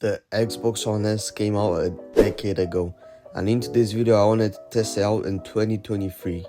The Xbox One S came out a decade ago, and in today's video I wanted to test it out in 2023.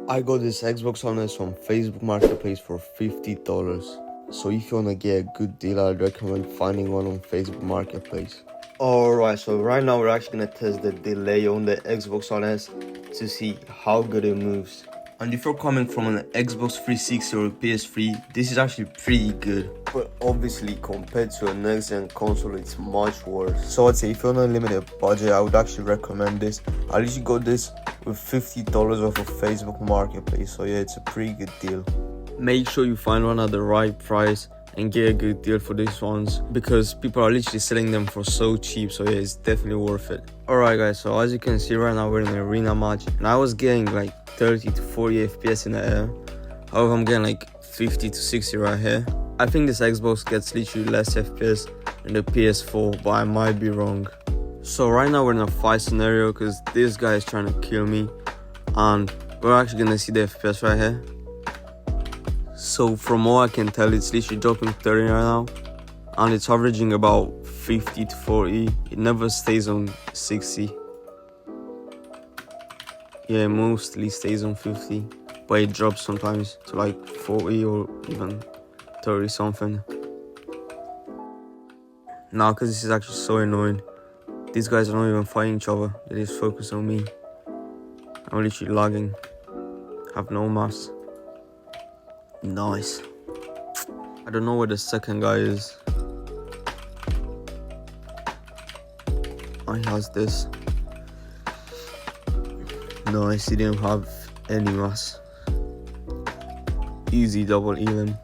I got this Xbox One S from Facebook Marketplace for $50. So if you wanna get a good deal, I'd recommend finding one on Facebook Marketplace. Alright, so right now we're actually gonna test the delay on the Xbox One S to see how good it moves. And if you're coming from an Xbox 360 or a PS3, this is actually pretty good. But obviously compared to a next gen console, it's much worse. So I'd say if you're on a limited budget, I would actually recommend this. I literally got this with $50 off of Facebook Marketplace. So yeah, it's a pretty good deal. Make sure you find one at the right price and get a good deal for these ones, because people are literally selling them for so cheap. So yeah, it's definitely worth it. Alright guys, so as you can see right now we're in an arena match, and I was getting like 30 to 40 FPS in the air. However, I'm getting like 50 to 60 right here. I think this Xbox gets literally less FPS than the PS4, but I might be wrong. So right now we're in a fight scenario because this guy is trying to kill me, and we're actually gonna see the FPS right here. So from all I can tell, it's literally dropping 30 right now, and it's averaging about 50 to 40. It never stays on 60. Yeah, mostly stays on 50, but it drops sometimes to like 40 or even 30 something. Now, because this is actually so annoying, these guys are not even fighting each other, they just focus on me. I'm literally lagging, have no mass. Nice. I don't know where the second guy is. Oh, he has this. Nice, he didn't have any mass. Easy double elim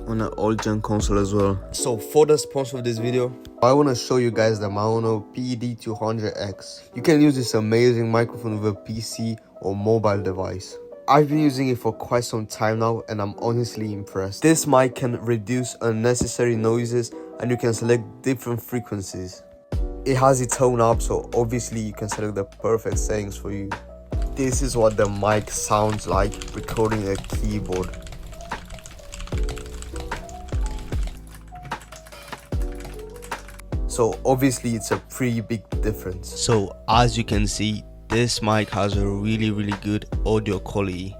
on an old gen console as well. So for the sponsor of this video, I want to show you guys the Maono PD200X. You can use this amazing microphone with a PC or mobile device. I've been using it for quite some time now, and I'm honestly impressed. This mic can reduce unnecessary noises, and you can select different frequencies. It has its own app, so obviously you can select the perfect settings for you. This is what the mic sounds like recording a keyboard. So obviously it's a pretty big difference. So as you can see, this mic has a really good audio quality.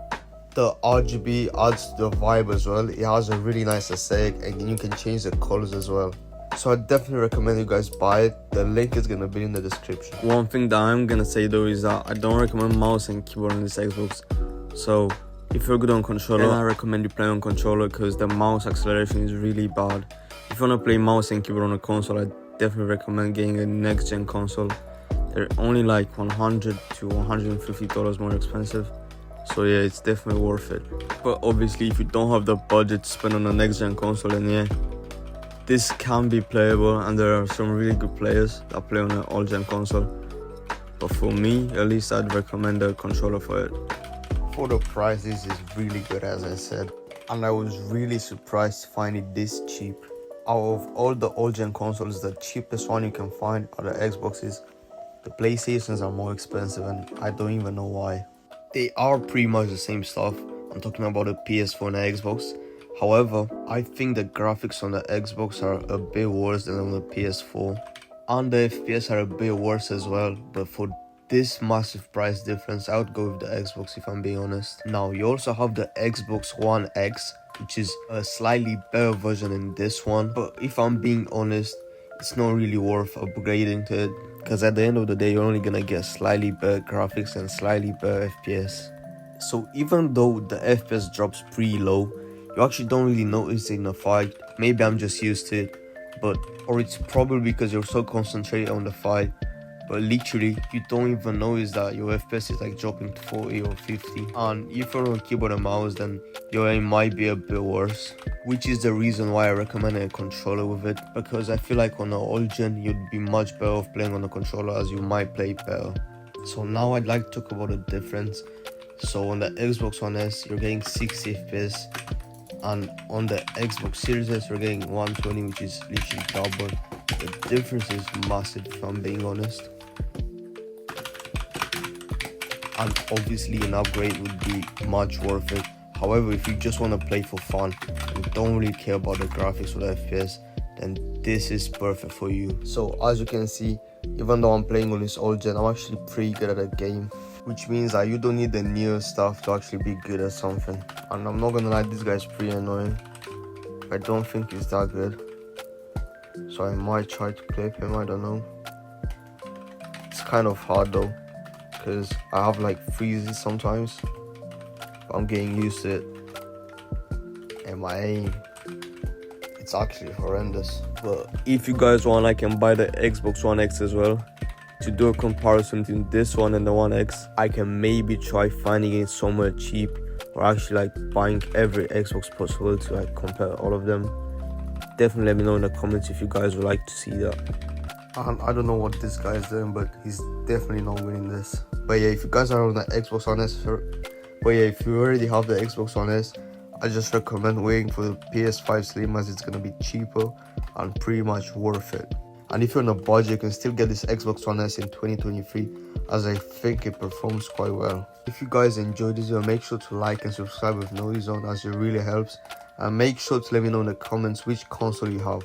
The RGB adds to the vibe as well. It has a really nice aesthetic, and you can change the colors as well. So I definitely recommend you guys buy it. The link is gonna be in the description. One thing that I'm gonna say though is that I don't recommend mouse and keyboard on this Xbox. So if you're good on controller, then I recommend you play on controller, because the mouse acceleration is really bad. If you wanna play mouse and keyboard on a console, I definitely recommend getting a next gen console. They're only like $100 to $150 more expensive. So yeah, it's definitely worth it. But obviously if you don't have the budget to spend on a next gen console, then yeah, this can be playable, and there are some really good players that play on an old gen console. But for me, at least, I'd recommend a controller for it. For the price, this is really good, as I said. And I was really surprised to find it this cheap. Out of all the old gen consoles, the cheapest one you can find are the Xboxes. The PlayStations are more expensive, and I don't even know why. They are pretty much the same stuff. I'm talking about the PS4 and the Xbox. However, I think the graphics on the Xbox are a bit worse than on the PS4. And the FPS are a bit worse as well. But for this massive price difference, I would go with the Xbox if I'm being honest. Now, you also have the Xbox One X, which is a slightly better version than this one. But if I'm being honest, it's not really worth upgrading to it, because at the end of the day, you're only gonna get slightly better graphics and slightly better FPS. So even though the FPS drops pretty low, you actually don't really notice it in a fight. Maybe I'm just used to it, or it's probably because you're so concentrated on the fight. But literally, you don't even notice that your FPS is like dropping to 40 or 50. And if you're on keyboard and mouse, then your aim might be a bit worse. Which is the reason why I recommend a controller with it. Because I feel like on an old gen, you'd be much better off playing on a controller, as you might play better. So now I'd like to talk about the difference. So on the Xbox One S, you're getting 60 FPS. And on the Xbox Series S, you're getting 120, which is literally double. The difference is massive, if I'm being honest. And obviously an upgrade would be much worth it. However, if you just want to play for fun and don't really care about the graphics or the FPS, then this is perfect for you. So as you can see, even though I'm playing on this old gen, I'm actually pretty good at the game, which means that you don't need the newer stuff to actually be good at something. And I'm not gonna lie, this guy's pretty annoying. I don't think he's that good, so I might try to clip him. I don't know. It's kind of hard though, because I have like freezes sometimes, but I'm getting used to it. And my aim, it's actually horrendous. But if you guys want, I can buy the Xbox One X as well. To do a comparison between this one and the One X, I can maybe try finding it somewhere cheap, or actually like buying every Xbox possible to like compare all of them. Definitely let me know in the comments if you guys would like to see that. I don't know what this guy is doing, but he's definitely not winning this. But yeah, if you guys are on the Xbox One S, if you already have the Xbox One S, I just recommend waiting for the PS5 Slim, as it's gonna be cheaper and pretty much worth it. And if you're on a budget, you can still get this Xbox One S in 2023, as I think it performs quite well. If you guys enjoyed this video, make sure to like and subscribe with noise on, as it really helps. And make sure to let me know in the comments which console you have.